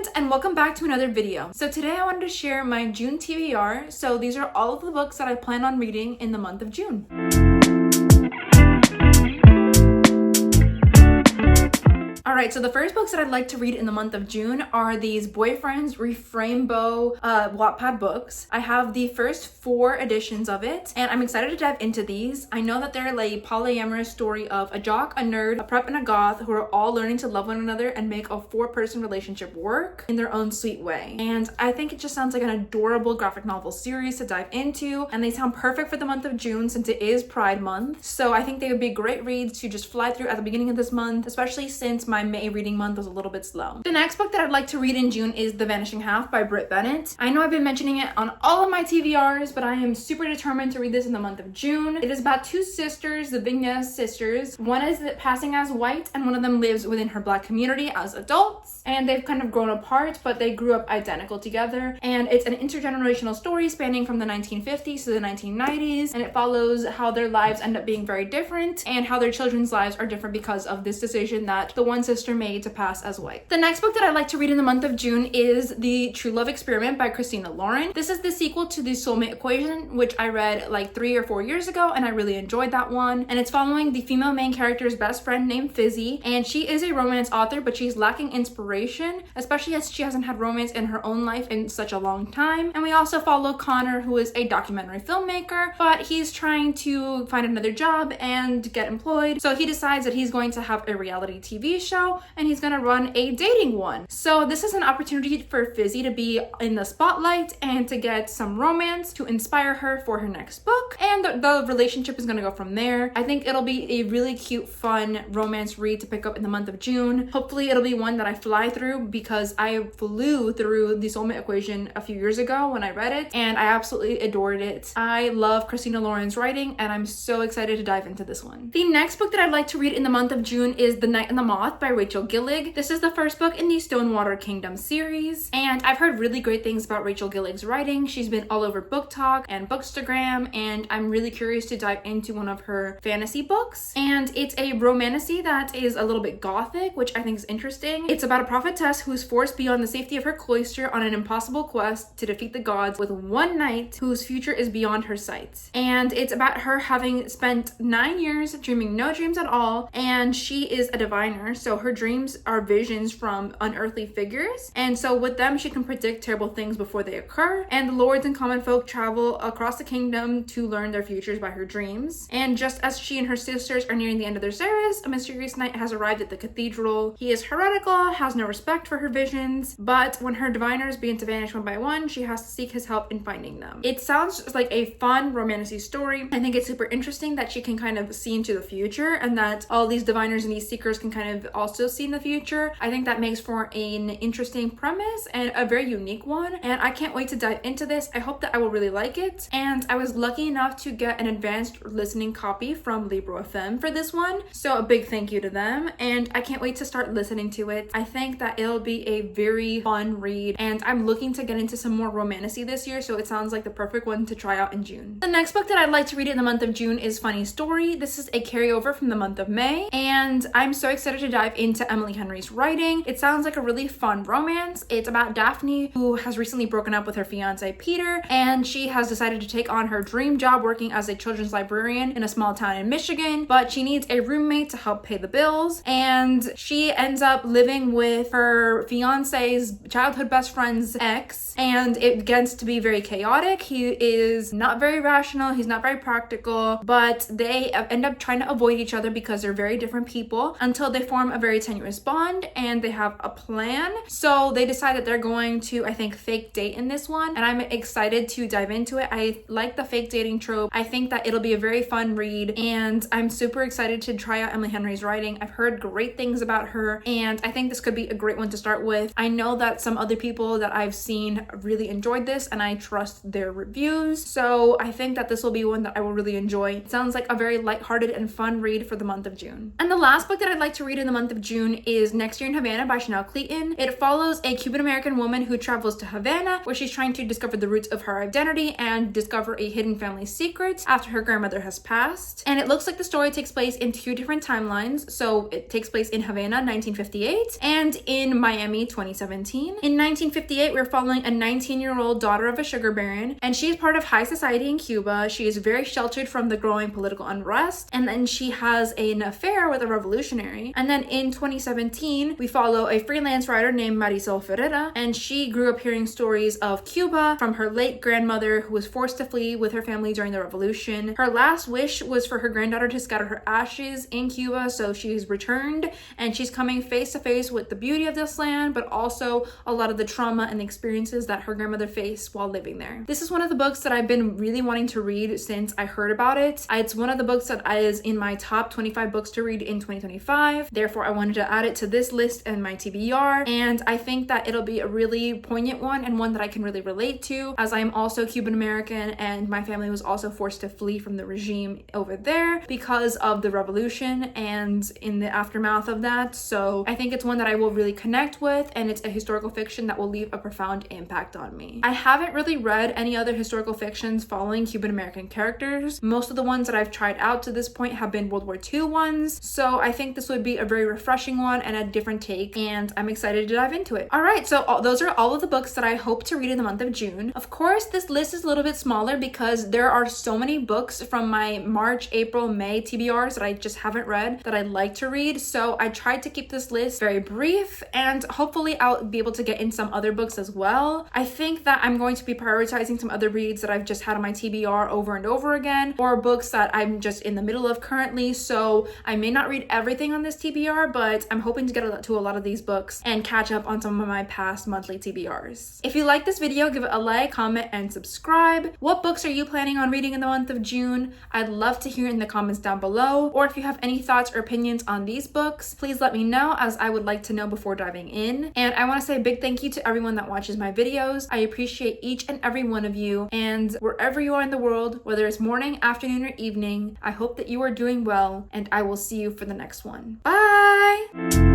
friends, and welcome back to another video. So today I wanted to share my June TBR. So these are all of the books that I plan on reading in the month of June. Alright, so the first books that I'd like to read in the month of June are these Boyfriends Reframebo Wattpad books. I have the first 4 editions of it, and I'm excited to dive into these. I know that they're like a polyamorous story of a jock, a nerd, a prep, and a goth who are all learning to love one another and make a 4-person relationship work in their own sweet way. And I think it just sounds like an adorable graphic novel series to dive into, and they sound perfect for the month of June since it is Pride Month. So I think they would be great reads to just fly through at the beginning of this month, especially since my May reading month was a little bit slow. The next book that I'd like to read in June is The Vanishing Half by Brit Bennett. I know I've been mentioning it on all of my TBRs, but I am super determined to read this in the month of June. It is about 2 sisters, the Vignez sisters. One is passing as white, and one of them lives within her Black community as adults, and they've kind of grown apart, but they grew up identical together. And it's an intergenerational story spanning from the 1950s to the 1990s, and it follows how their lives end up being very different and how their children's lives are different because of this decision that the one sister made to pass as white. The next book that I'd like to read in the month of June is The True Love Experiment by Christina Lauren. This is the sequel to The Soulmate Equation, which I read like 3 or 4 years ago, and I really enjoyed that one. And it's following the female main character's best friend named Fizzy, and she is a romance author, but she's lacking inspiration, especially as she hasn't had romance in her own life in such a long time. And we also follow Connor, who is a documentary filmmaker, but he's trying to find another job and get employed. So he decides that he's going to have a reality TV show, and he's gonna run a dating one. So this is an opportunity for Fizzy to be in the spotlight and to get some romance to inspire her for her next book, and the relationship is gonna go from there. I think it'll be a really cute, fun romance read to pick up in the month of June. Hopefully it'll be one that I fly through, because I flew through The Soulmate Equation a few years ago when I read it, and I absolutely adored it. I love Christina Lauren's writing, and I'm so excited to dive into this one. The next book that I'd like to read in the month of June is The Night and the Moth by Rachel Gillig. This is the first book in the Stonewater Kingdom series, and I've heard really great things about Rachel Gillig's writing. She's been all over Book Talk and Bookstagram, and I'm really curious to dive into one of her fantasy books. And it's a romantasy that is a little bit gothic, which I think is interesting. It's about a prophetess who is forced beyond the safety of her cloister on an impossible quest to defeat the gods with one knight whose future is beyond her sight. And it's about her having spent 9 years dreaming no dreams at all, and she is a diviner, so her dreams are visions from unearthly figures, and so with them she can predict terrible things before they occur. And the lords and common folk travel across the kingdom to learn their futures by her dreams. And just as she and her sisters are nearing the end of their service, a mysterious knight has arrived at the cathedral. He is heretical, has no respect for her visions, but when her diviners begin to vanish one by one, she has to seek his help in finding them. It sounds like a fun romantasy story. I think it's super interesting that she can kind of see into the future, and that all these diviners and these seekers can kind of also see in the future. I think that makes for an interesting premise and a very unique one, and I can't wait to dive into this. I hope that I will really like it. And I was lucky enough to get an advanced listening copy from Libro FM for this one, so a big thank you to them, and I can't wait to start listening to it. I think that it'll be a very fun read, and I'm looking to get into some more romantasy this year, so it sounds like the perfect one to try out in June. The next book that I'd like to read in the month of June is Funny Story. This is a carryover from the month of May, and I'm so excited to dive into Emily Henry's writing. It sounds like a really fun romance. It's about Daphne, who has recently broken up with her fiance Peter, and she has decided to take on her dream job working as a children's librarian in a small town in Michigan, but she needs a roommate to help pay the bills, and she ends up living with her fiance's childhood best friend's ex, and it gets to be very chaotic. He is not very rational, he's not very practical, but they end up trying to avoid each other because they're very different people until they form a very tenuous bond, and they have a plan. So they decide that they're going to, I think, fake date in this one, and I'm excited to dive into it. I like the fake dating trope. I think that it'll be a very fun read, and I'm super excited to try out Emily Henry's writing. I've heard great things about her, and I think this could be a great one to start with. I know that some other people that I've seen really enjoyed this, and I trust their reviews, so I think that this will be one that I will really enjoy. It sounds like a very lighthearted and fun read for the month of June. And the last book that I'd like to read in the month of of June is Next Year in Havana by Cleeton. It follows a Cuban-American woman who travels to Havana, where she's trying to discover the roots of her identity and discover a hidden family secret after her grandmother has passed. And it looks like the story takes place in 2 different timelines. So it takes place in Havana, 1958, and in Miami, 2017. In 1958, we're following a 19-year-old daughter of a sugar baron, and she is part of high society in Cuba. She is very sheltered from the growing political unrest, and then she has an affair with a revolutionary. And then in 2017, we follow a freelance writer named Marisol Ferreira, and she grew up hearing stories of Cuba from her late grandmother who was forced to flee with her family during the revolution. Her last wish was for her granddaughter to scatter her ashes in Cuba, so she's returned and she's coming face to face with the beauty of this land, but also a lot of the trauma and the experiences that her grandmother faced while living there. This is one of the books that I've been really wanting to read since I heard about it. It's one of the books that is in my top 25 books to read in 2025. Therefore, I wanted to add it to this list and my TBR, and I think that it'll be a really poignant one and one that I can really relate to, as I am also Cuban American and my family was also forced to flee from the regime over there because of the revolution and in the aftermath of that. So I think it's one that I will really connect with, and it's a historical fiction that will leave a profound impact on me. I haven't really read any other historical fictions following Cuban American characters. Most of the ones that I've tried out to this point have been World War II ones, so I think this would be a very refreshing one and a different take, and I'm excited to dive into it. All right, so those are all of the books that I hope to read in the month of June. Of course, this list is a little bit smaller because there are so many books from my March, April, May TBRs that I just haven't read that I'd like to read, so I tried to keep this list very brief, and hopefully I'll be able to get in some other books as well. I think that I'm going to be prioritizing some other reads that I've just had on my TBR over and over again, or books that I'm just in the middle of currently, so I may not read everything on this TBR, but I'm hoping to get to a lot of these books and catch up on some of my past monthly TBRs. If you like this video, give it a like, comment, and subscribe. What books are you planning on reading in the month of June? I'd love to hear in the comments down below, or if you have any thoughts or opinions on these books, please let me know, as I would like to know before diving in. And I want to say a big thank you to everyone that watches my videos. I appreciate each and every one of you, and wherever you are in the world, whether it's morning, afternoon, or evening, I hope that you are doing well, and I will see you for the next one. Bye!